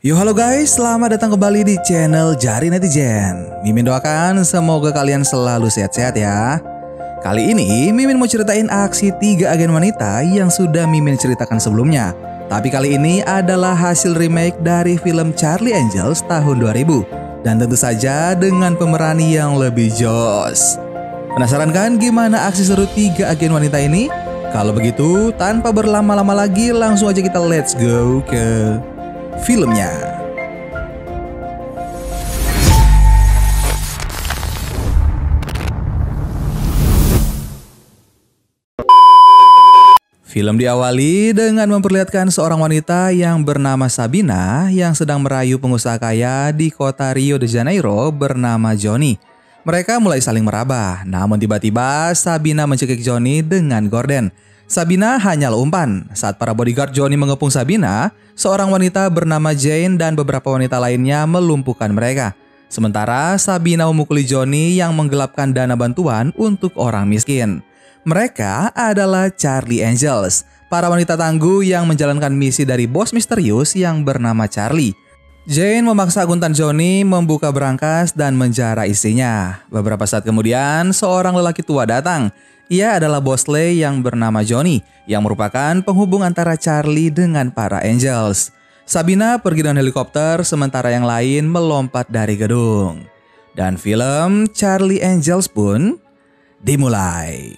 Yo halo guys, selamat datang kembali di channel Jari Netizen. Mimin doakan semoga kalian selalu sehat-sehat ya. Kali ini Mimin mau ceritain aksi 3 agen wanita yang sudah Mimin ceritakan sebelumnya. Tapi kali ini adalah hasil remake dari film Charlie Angels tahun 2000. Dan tentu saja dengan pemeran yang lebih jos. Penasaran kan gimana aksi seru 3 agen wanita ini? Kalau begitu, tanpa berlama-lama lagi langsung aja kita let's go ke filmnya. Film diawali dengan memperlihatkan seorang wanita yang bernama Sabina yang sedang merayu pengusaha kaya di kota Rio de Janeiro bernama Johnny. Mereka mulai saling meraba, namun tiba-tiba Sabina mencekik Johnny dengan gorden. Sabina hanyalah umpan. Saat para bodyguard Johnny mengepung Sabina, seorang wanita bernama Jane dan beberapa wanita lainnya melumpuhkan mereka. Sementara Sabina memukuli Johnny yang menggelapkan dana bantuan untuk orang miskin. Mereka adalah Charlie Angels, para wanita tangguh yang menjalankan misi dari bos misterius yang bernama Charlie. Jane memaksa akuntan Johnny membuka berangkas dan menjara istrinya. Beberapa saat kemudian, seorang lelaki tua datang. Ia adalah Bosley yang bernama Johnny, yang merupakan penghubung antara Charlie dengan para Angels. Sabina pergi dengan helikopter, sementara yang lain melompat dari gedung. Dan film Charlie Angels pun dimulai.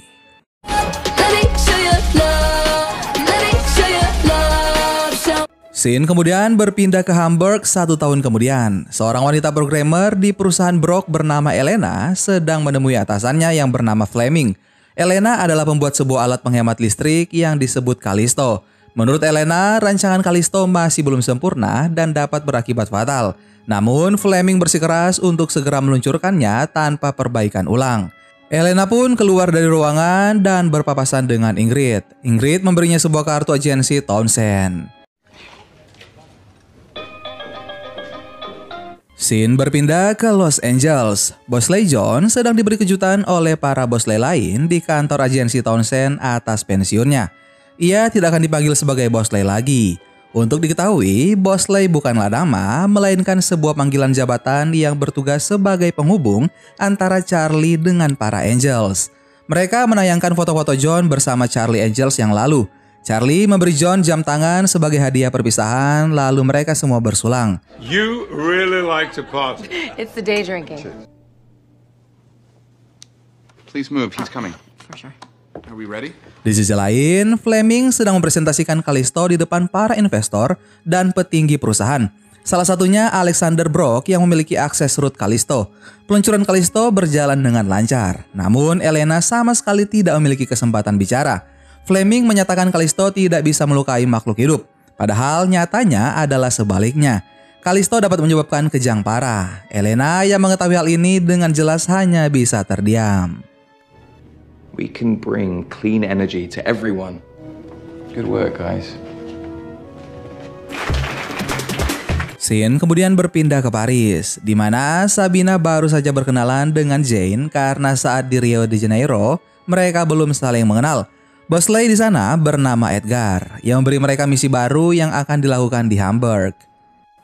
Scene kemudian berpindah ke Hamburg 1 tahun kemudian. Seorang wanita programmer di perusahaan Brock bernama Elena sedang menemui atasannya yang bernama Fleming. Elena adalah pembuat sebuah alat penghemat listrik yang disebut Callisto. Menurut Elena, rancangan Callisto masih belum sempurna dan dapat berakibat fatal. Namun, Fleming bersikeras untuk segera meluncurkannya tanpa perbaikan ulang. Elena pun keluar dari ruangan dan berpapasan dengan Ingrid. Ingrid memberinya sebuah kartu agensi Townsend. Scene berpindah ke Los Angeles. Bosley John sedang diberi kejutan oleh para Bosley lain di kantor agensi Townsend atas pensiunnya. Ia tidak akan dipanggil sebagai Bosley lagi. Untuk diketahui, Bosley bukanlah nama, melainkan sebuah panggilan jabatan yang bertugas sebagai penghubung antara Charlie dengan para Angels. Mereka menayangkan foto-foto John bersama Charlie Angels yang lalu. Charlie memberi John jam tangan sebagai hadiah perpisahan, lalu mereka semua bersulang. You really like to party. It's the day drinking. Please move, he's coming. For sure. Are we ready? Di sisi lain, Fleming sedang mempresentasikan Callisto di depan para investor dan petinggi perusahaan. Salah satunya Alexander Brock yang memiliki akses root Callisto. Peluncuran Callisto berjalan dengan lancar. Namun Elena sama sekali tidak memiliki kesempatan bicara. Fleming menyatakan Callisto tidak bisa melukai makhluk hidup. Padahal nyatanya adalah sebaliknya. Callisto dapat menyebabkan kejang parah. Elena yang mengetahui hal ini dengan jelas hanya bisa terdiam. We can bring clean energy to everyone. Good work, guys. Scene kemudian berpindah ke Paris, di mana Sabina baru saja berkenalan dengan Jane karena saat di Rio de Janeiro, mereka belum saling mengenal. Bosley di sana bernama Edgar, yang memberi mereka misi baru yang akan dilakukan di Hamburg.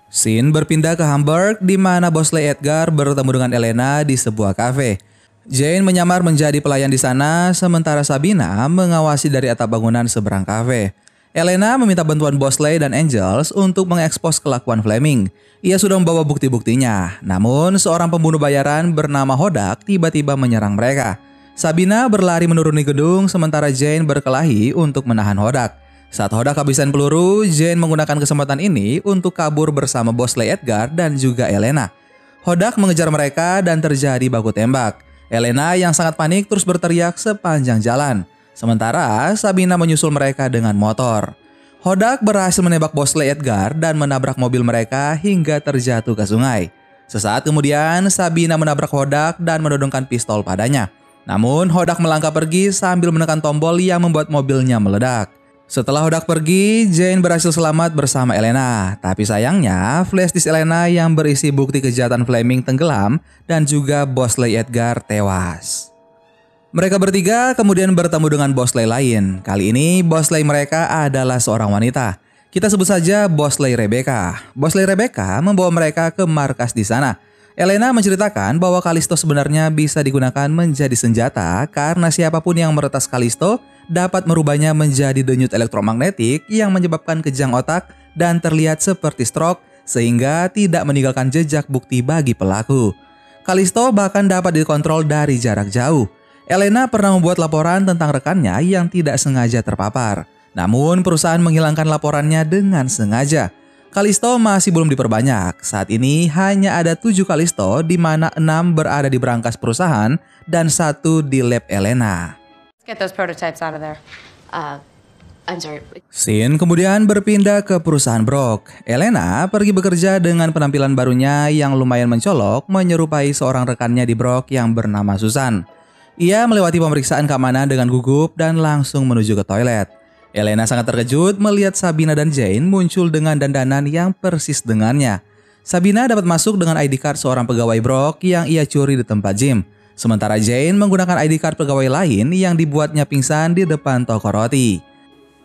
Scene berpindah ke Hamburg, di mana Bosley Edgar bertemu dengan Elena di sebuah kafe. Jane menyamar menjadi pelayan di sana, sementara Sabina mengawasi dari atap bangunan seberang kafe. Elena meminta bantuan Bosley dan Angels untuk mengekspos kelakuan Fleming. Ia sudah membawa bukti-buktinya, namun seorang pembunuh bayaran bernama Hodak tiba-tiba menyerang mereka. Sabina berlari menuruni gedung sementara Jane berkelahi untuk menahan Hodak. Saat Hodak kehabisan peluru, Jane menggunakan kesempatan ini untuk kabur bersama Bosley Edgar dan juga Elena. Hodak mengejar mereka dan terjadi baku tembak. Elena yang sangat panik terus berteriak sepanjang jalan. Sementara Sabina menyusul mereka dengan motor. Hodak berhasil menembak Bosley Edgar dan menabrak mobil mereka hingga terjatuh ke sungai. Sesaat kemudian Sabina menabrak Hodak dan menodongkan pistol padanya. Namun Hodak melangkah pergi sambil menekan tombol yang membuat mobilnya meledak. Setelah Hodak pergi, Jane berhasil selamat bersama Elena. Tapi sayangnya, flash disk Elena yang berisi bukti kejahatan Fleming tenggelam dan juga Bosley Edgar tewas. Mereka bertiga kemudian bertemu dengan Bosley lain. Kali ini Bosley mereka adalah seorang wanita. Kita sebut saja Bosley Rebecca. Bosley Rebecca membawa mereka ke markas di sana. Elena menceritakan bahwa Kalisto sebenarnya bisa digunakan menjadi senjata karena siapapun yang meretas Kalisto dapat merubahnya menjadi denyut elektromagnetik yang menyebabkan kejang otak dan terlihat seperti stroke sehingga tidak meninggalkan jejak bukti bagi pelaku. Kalisto bahkan dapat dikontrol dari jarak jauh. Elena pernah membuat laporan tentang rekannya yang tidak sengaja terpapar. Namun perusahaan menghilangkan laporannya dengan sengaja. Kalisto masih belum diperbanyak. Saat ini hanya ada 7 Kalisto di mana 6 berada di brankas perusahaan dan 1 di lab Elena. Get those prototypes out of there. I'm sorry. Scene kemudian berpindah ke perusahaan Brock. Elena pergi bekerja dengan penampilan barunya yang lumayan mencolok menyerupai seorang rekannya di Brock yang bernama Susan. Ia melewati pemeriksaan keamanan dengan gugup dan langsung menuju ke toilet. Elena sangat terkejut melihat Sabina dan Jane muncul dengan dandanan yang persis dengannya. Sabina dapat masuk dengan ID card seorang pegawai Brock yang ia curi di tempat gym. Sementara Jane menggunakan ID card pegawai lain yang dibuatnya pingsan di depan toko roti.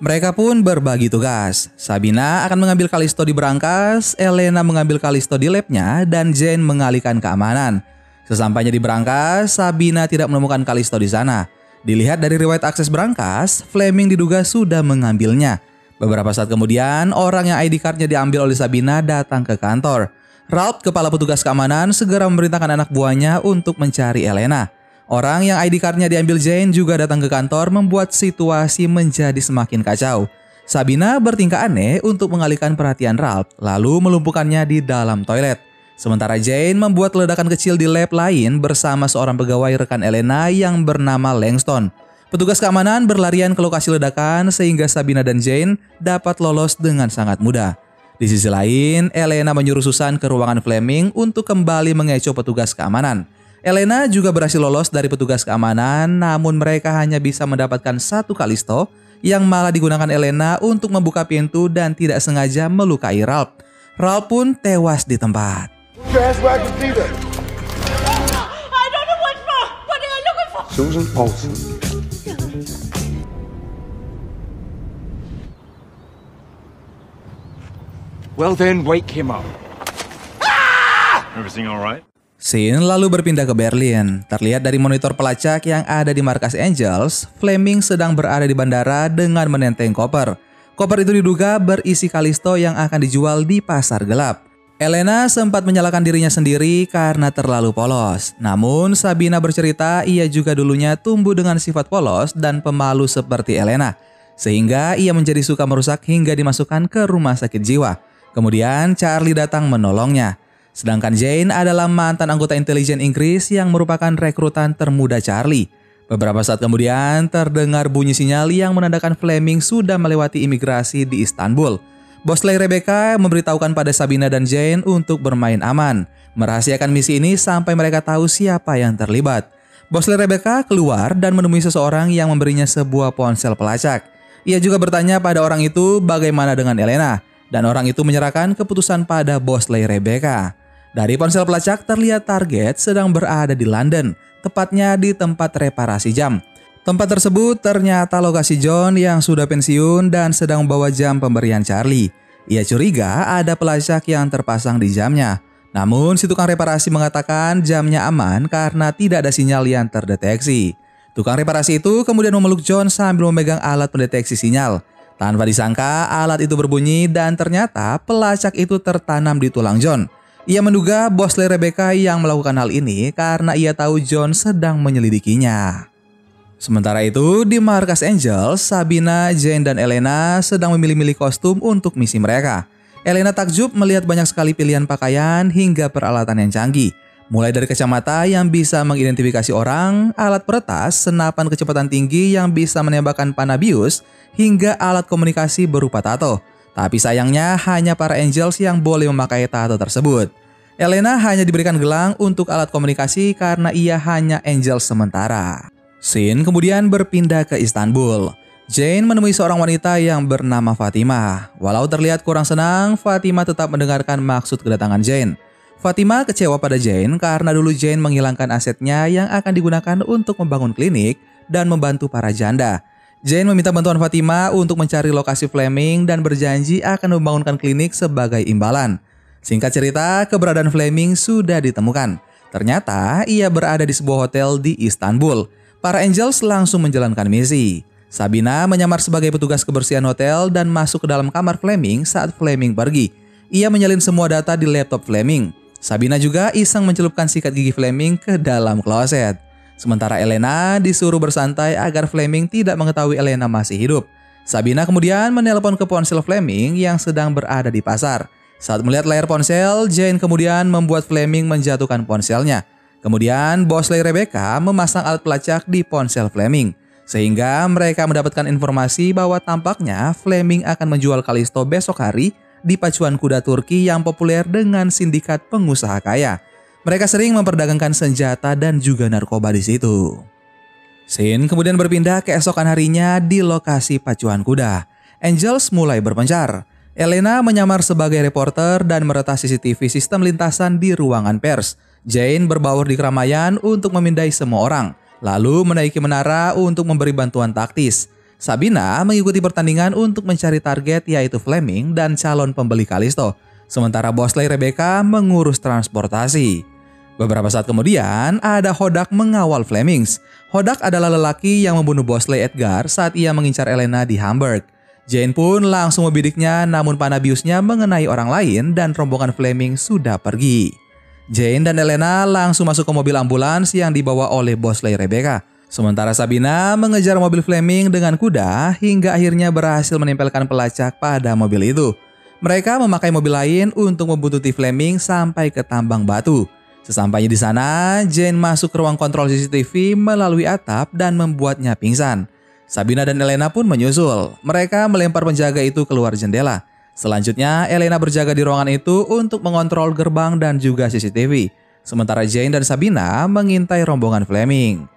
Mereka pun berbagi tugas. Sabina akan mengambil Kalisto di brankas, Elena mengambil Kalisto di labnya, dan Jane mengalihkan keamanan. Sesampainya di brankas, Sabina tidak menemukan Kalisto di sana. Dilihat dari riwayat akses brankas, Fleming diduga sudah mengambilnya. Beberapa saat kemudian, orang yang ID card-nya diambil oleh Sabina datang ke kantor. Ralph, kepala petugas keamanan, segera memerintahkan anak buahnya untuk mencari Elena. Orang yang ID card-nya diambil Jane juga datang ke kantor membuat situasi menjadi semakin kacau. Sabina bertingkah aneh untuk mengalihkan perhatian Ralph, lalu melumpuhkannya di dalam toilet. Sementara Jane membuat ledakan kecil di lab lain bersama seorang pegawai rekan Elena yang bernama Langston. Petugas keamanan berlarian ke lokasi ledakan sehingga Sabina dan Jane dapat lolos dengan sangat mudah. Di sisi lain, Elena menyuruh Susan ke ruangan Fleming untuk kembali mengecoh petugas keamanan. Elena juga berhasil lolos dari petugas keamanan, namun mereka hanya bisa mendapatkan 1 Kalisto yang malah digunakan Elena untuk membuka pintu dan tidak sengaja melukai Ralph. Ralph pun tewas di tempat. I don't know what's wrong. What are you looking for? Susan Olsen. Well then, wake him up. Everything all right? Scene lalu berpindah ke Berlin. Terlihat dari monitor pelacak yang ada di markas Angels, Fleming sedang berada di bandara dengan menenteng koper. Koper itu diduga berisi Kalisto yang akan dijual di pasar gelap. Elena sempat menyalahkan dirinya sendiri karena terlalu polos. Namun Sabina bercerita ia juga dulunya tumbuh dengan sifat polos dan pemalu seperti Elena. Sehingga ia menjadi suka merusak hingga dimasukkan ke rumah sakit jiwa. Kemudian Charlie datang menolongnya. Sedangkan Jane adalah mantan anggota intelijen Inggris yang merupakan rekrutan termuda Charlie. Beberapa saat kemudian terdengar bunyi sinyal yang menandakan Fleming sudah melewati imigrasi di Istanbul. Bosley Rebecca memberitahukan pada Sabina dan Jane untuk bermain aman, merahasiakan misi ini sampai mereka tahu siapa yang terlibat. Bosley Rebecca keluar dan menemui seseorang yang memberinya sebuah ponsel pelacak. Ia juga bertanya pada orang itu bagaimana dengan Elena, dan orang itu menyerahkan keputusan pada Bosley Rebecca. Dari ponsel pelacak terlihat target sedang berada di London, tepatnya di tempat reparasi jam. Tempat tersebut ternyata lokasi John yang sudah pensiun dan sedang membawa jam pemberian Charlie. Ia curiga ada pelacak yang terpasang di jamnya. Namun si tukang reparasi mengatakan jamnya aman karena tidak ada sinyal yang terdeteksi. Tukang reparasi itu kemudian memeluk John sambil memegang alat pendeteksi sinyal. Tanpa disangka alat itu berbunyi dan ternyata pelacak itu tertanam di tulang John. Ia menduga Bosley Rebecca yang melakukan hal ini karena ia tahu John sedang menyelidikinya. Sementara itu, di markas Angels, Sabina, Jane, dan Elena sedang memilih-milih kostum untuk misi mereka. Elena takjub melihat banyak sekali pilihan pakaian hingga peralatan yang canggih. Mulai dari kacamata yang bisa mengidentifikasi orang, alat peretas, senapan kecepatan tinggi yang bisa menembakkan panah bius, hingga alat komunikasi berupa tato. Tapi sayangnya hanya para Angels yang boleh memakai tato tersebut. Elena hanya diberikan gelang untuk alat komunikasi karena ia hanya Angel sementara. Scene kemudian berpindah ke Istanbul. Jane menemui seorang wanita yang bernama Fatima. Walau terlihat kurang senang, Fatima tetap mendengarkan maksud kedatangan Jane. Fatima kecewa pada Jane karena dulu Jane menghilangkan asetnya yang akan digunakan untuk membangun klinik dan membantu para janda. Jane meminta bantuan Fatima untuk mencari lokasi Fleming dan berjanji akan membangunkan klinik sebagai imbalan. Singkat cerita, keberadaan Fleming sudah ditemukan. Ternyata ia berada di sebuah hotel di Istanbul. Para Angels langsung menjalankan misi. Sabina menyamar sebagai petugas kebersihan hotel dan masuk ke dalam kamar Fleming saat Fleming pergi. Ia menyalin semua data di laptop Fleming. Sabina juga iseng mencelupkan sikat gigi Fleming ke dalam kloset. Sementara Elena disuruh bersantai agar Fleming tidak mengetahui Elena masih hidup. Sabina kemudian menelpon ke ponsel Fleming yang sedang berada di pasar. Saat melihat layar ponsel, Jane kemudian membuat Fleming menjatuhkan ponselnya. Kemudian Bosley Rebecca memasang alat pelacak di ponsel Fleming. Sehingga mereka mendapatkan informasi bahwa tampaknya Fleming akan menjual Kalisto besok hari di pacuan kuda Turki yang populer dengan sindikat pengusaha kaya. Mereka sering memperdagangkan senjata dan juga narkoba di situ. Scene kemudian berpindah ke esokan harinya di lokasi pacuan kuda. Angels mulai berpencar. Elena menyamar sebagai reporter dan meretas CCTV sistem lintasan di ruangan pers. Jane berbaur di keramaian untuk memindai semua orang, lalu menaiki menara untuk memberi bantuan taktis. Sabina mengikuti pertandingan untuk mencari target yaitu Fleming dan calon pembeli Kalisto. Sementara Bosley Rebecca mengurus transportasi. Beberapa saat kemudian, ada Hodak mengawal Flemings. Hodak adalah lelaki yang membunuh Bosley Edgar saat ia mengincar Elena di Hamburg. Jane pun langsung membidiknya, namun panah biusnya mengenai orang lain dan rombongan Fleming sudah pergi. Jane dan Elena langsung masuk ke mobil ambulans yang dibawa oleh Bosley Rebecca. Sementara Sabina mengejar mobil Fleming dengan kuda hingga akhirnya berhasil menempelkan pelacak pada mobil itu. Mereka memakai mobil lain untuk membuntuti Fleming sampai ke tambang batu. Sesampainya di sana, Jane masuk ke ruang kontrol CCTV melalui atap dan membuatnya pingsan. Sabina dan Elena pun menyusul. Mereka melempar penjaga itu keluar jendela. Selanjutnya, Elena berjaga di ruangan itu untuk mengontrol gerbang dan juga CCTV. Sementara Jane dan Sabina mengintai rombongan Fleming.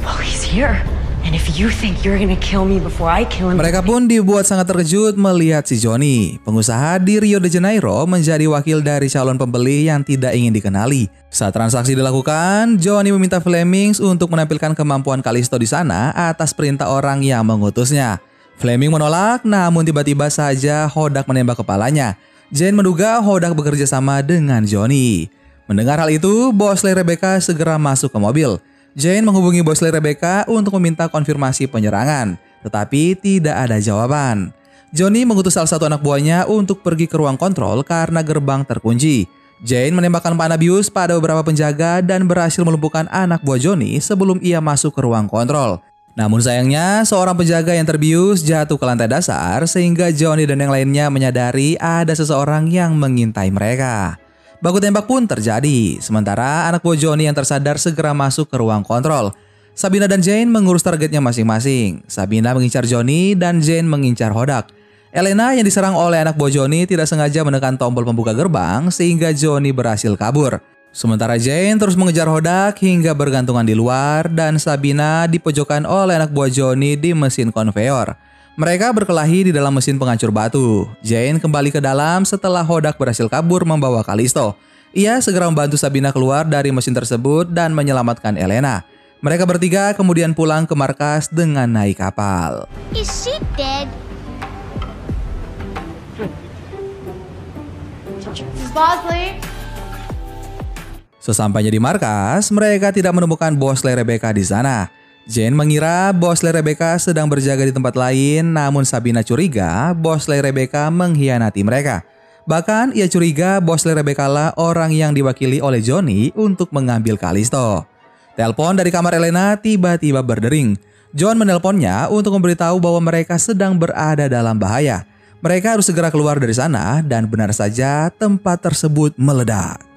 Oh, he's here. And if you think you're gonna kill me before I kill him... Mereka pun dibuat sangat terkejut melihat si Johnny. Pengusaha di Rio de Janeiro menjadi wakil dari calon pembeli yang tidak ingin dikenali. Saat transaksi dilakukan, Johnny meminta Flemings untuk menampilkan kemampuan Kalisto di sana atas perintah orang yang mengutusnya. Fleming menolak, namun tiba-tiba saja Hodak menembak kepalanya. Jane menduga Hodak bekerja sama dengan Johnny. Mendengar hal itu, Bosley Rebecca segera masuk ke mobil. Jane menghubungi Bosley Rebecca untuk meminta konfirmasi penyerangan, tetapi tidak ada jawaban. Johnny mengutus salah satu anak buahnya untuk pergi ke ruang kontrol karena gerbang terkunci. Jane menembakkan panah bius pada beberapa penjaga dan berhasil melumpuhkan anak buah Johnny sebelum ia masuk ke ruang kontrol. Namun sayangnya, seorang penjaga yang terbius jatuh ke lantai dasar sehingga Johnny dan yang lainnya menyadari ada seseorang yang mengintai mereka. Baku tembak pun terjadi, sementara anak buah Johnny yang tersadar segera masuk ke ruang kontrol. Sabina dan Jane mengurus targetnya masing-masing. Sabina mengincar Johnny dan Jane mengincar Hodak. Elena yang diserang oleh anak buah Johnny tidak sengaja menekan tombol pembuka gerbang sehingga Johnny berhasil kabur. Sementara Jane terus mengejar Hodak hingga bergantungan di luar dan Sabina dipojokkan oleh anak buah Johnny di mesin konveyor. Mereka berkelahi di dalam mesin penghancur batu. Jane kembali ke dalam setelah Hodak berhasil kabur membawa Kalisto. Ia segera membantu Sabina keluar dari mesin tersebut dan menyelamatkan Elena. Mereka bertiga kemudian pulang ke markas dengan naik kapal. Is she dead? Bosley? Sesampainya di markas, mereka tidak menemukan Bosley Rebecca di sana. Jane mengira Bosley Rebecca sedang berjaga di tempat lain, namun Sabina curiga Bosley Rebecca mengkhianati mereka. Bahkan ia curiga Bosley Rebecca lah orang yang diwakili oleh Johnny untuk mengambil Kalisto. Telepon dari kamar Elena tiba-tiba berdering. John menelponnya untuk memberitahu bahwa mereka sedang berada dalam bahaya. Mereka harus segera keluar dari sana dan benar saja tempat tersebut meledak.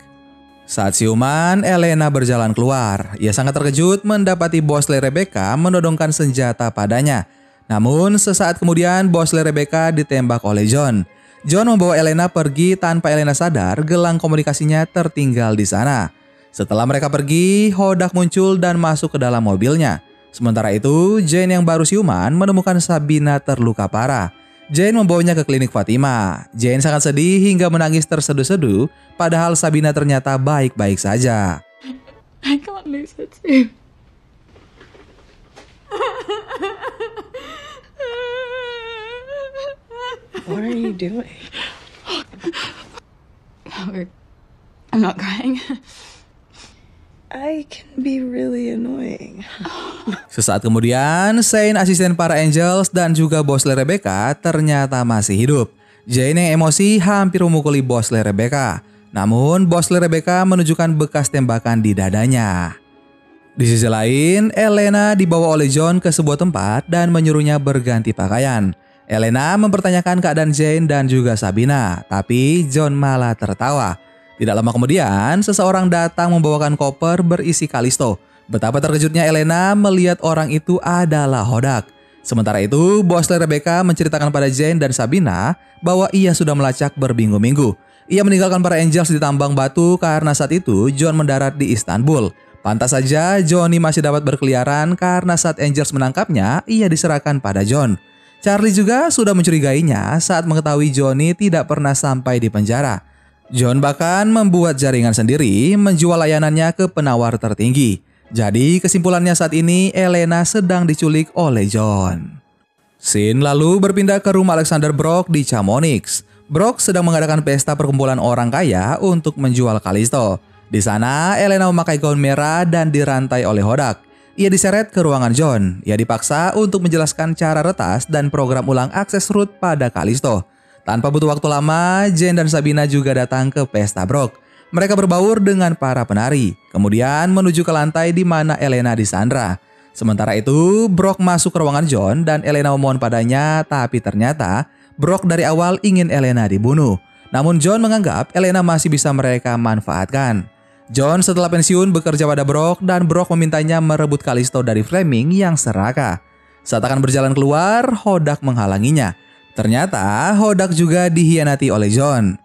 Saat siuman, Elena berjalan keluar. Ia sangat terkejut mendapati Bosley Rebecca menodongkan senjata padanya. Namun sesaat kemudian Bosley Rebecca ditembak oleh John. John membawa Elena pergi tanpa Elena sadar gelang komunikasinya tertinggal di sana. Setelah mereka pergi, Hodak muncul dan masuk ke dalam mobilnya. Sementara itu, Jane yang baru siuman menemukan Sabina terluka parah. Jane membawanya ke klinik Fatima. Jane sangat sedih hingga menangis terseduh-seduh, padahal Sabina ternyata baik-baik saja. I can't lose her too. What are you doing? I'm not crying. I can be really annoying. Sesaat kemudian, Shane, asisten para Angels dan juga Bosley Rebecca ternyata masih hidup. Jane yang emosi hampir memukuli Bosley Rebecca. Namun, Bosley Rebecca menunjukkan bekas tembakan di dadanya. Di sisi lain, Elena dibawa oleh John ke sebuah tempat dan menyuruhnya berganti pakaian. Elena mempertanyakan keadaan Jane dan juga Sabina, tapi John malah tertawa. Tidak lama kemudian, seseorang datang membawakan koper berisi Kalisto. Betapa terkejutnya Elena melihat orang itu adalah Hodak. Sementara itu, Bosley Rebecca menceritakan pada Jane dan Sabina bahwa ia sudah melacak berminggu-minggu. Ia meninggalkan para Angels di tambang batu karena saat itu John mendarat di Istanbul. Pantas saja Johnny masih dapat berkeliaran karena saat Angels menangkapnya, ia diserahkan pada John. Charlie juga sudah mencurigainya saat mengetahui Johnny tidak pernah sampai di penjara. John bahkan membuat jaringan sendiri menjual layanannya ke penawar tertinggi. Jadi kesimpulannya saat ini Elena sedang diculik oleh John. Scene lalu berpindah ke rumah Alexander Brock di Chamonix. Brock sedang mengadakan pesta perkumpulan orang kaya untuk menjual Kalisto. Di sana Elena memakai gaun merah dan dirantai oleh Hodak. Ia diseret ke ruangan John. Ia dipaksa untuk menjelaskan cara retas dan program ulang akses root pada Kalisto. Tanpa butuh waktu lama, Jane dan Sabina juga datang ke pesta Brock. Mereka berbaur dengan para penari, kemudian menuju ke lantai di mana Elena disandra. Sementara itu, Brock masuk ke ruangan John dan Elena memohon padanya, tapi ternyata Brock dari awal ingin Elena dibunuh. Namun John menganggap Elena masih bisa mereka manfaatkan. John setelah pensiun bekerja pada Brock dan Brock memintanya merebut Kalisto dari Fleming yang serakah. Saat akan berjalan keluar, Hodak menghalanginya. Ternyata Hodak juga dikhianati oleh John.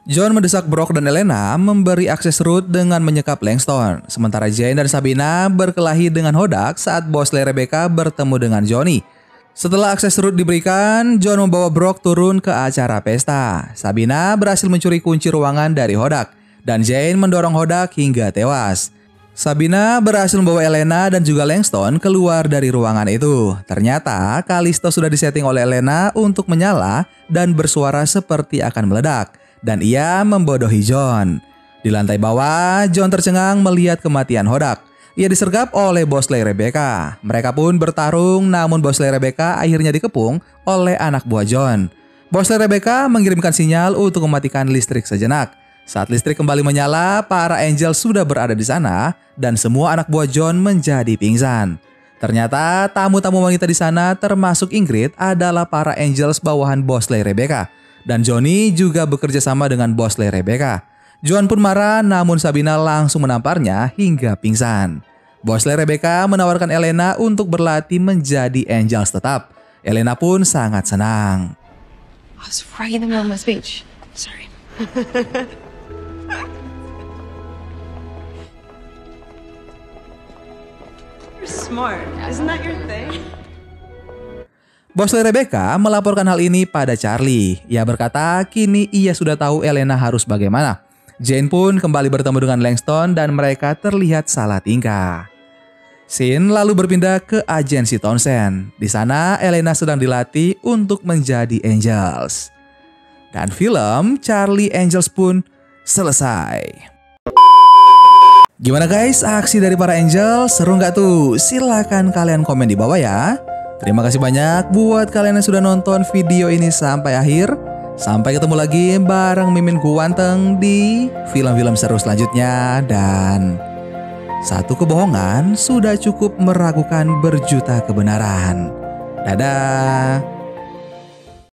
John mendesak Brock dan Elena memberi akses root dengan menyekap Langston. Sementara Jane dan Sabina berkelahi dengan Hodak saat Bosley Rebecca bertemu dengan Johnny. Setelah akses root diberikan, John membawa Brock turun ke acara pesta. Sabina berhasil mencuri kunci ruangan dari Hodak. Dan Jane mendorong Hodak hingga tewas. Sabina berhasil membawa Elena dan juga Langston keluar dari ruangan itu. Ternyata Kalisto sudah disetting oleh Elena untuk menyala dan bersuara seperti akan meledak. Dan ia membodohi John. Di lantai bawah, John tercengang melihat kematian Hodak. Ia disergap oleh Bosley Rebecca. Mereka pun bertarung, namun Bosley Rebecca akhirnya dikepung oleh anak buah John. Bosley Rebecca mengirimkan sinyal untuk mematikan listrik sejenak. Saat listrik kembali menyala, para Angel sudah berada di sana dan semua anak buah John menjadi pingsan. Ternyata tamu-tamu wanita di sana termasuk Ingrid adalah para Angels bawahan Bosley Rebecca. Dan Johnny juga bekerja sama dengan Bosley Rebecca. John pun marah namun Sabina langsung menamparnya hingga pingsan. Bosley Rebecca menawarkan Elena untuk berlatih menjadi Angels tetap. Elena pun sangat senang. I was right in the middle of my speech. Sorry. You're smart. Isn't that your thing? Bosley Rebecca melaporkan hal ini pada Charlie. Ia berkata kini ia sudah tahu Elena harus bagaimana. Jane pun kembali bertemu dengan Langston dan mereka terlihat salah tingkah. Scene lalu berpindah ke agensi Townsend. Di sana Elena sedang dilatih untuk menjadi Angels. Dan film Charlie Angels pun selesai. Gimana guys, aksi dari para Angel seru nggak tuh? Silahkan kalian komen di bawah ya. Terima kasih banyak buat kalian yang sudah nonton video ini sampai akhir. Sampai ketemu lagi bareng Mimin Guanteng di film-film seru selanjutnya. Dan satu kebohongan sudah cukup meragukan berjuta kebenaran. Dadah.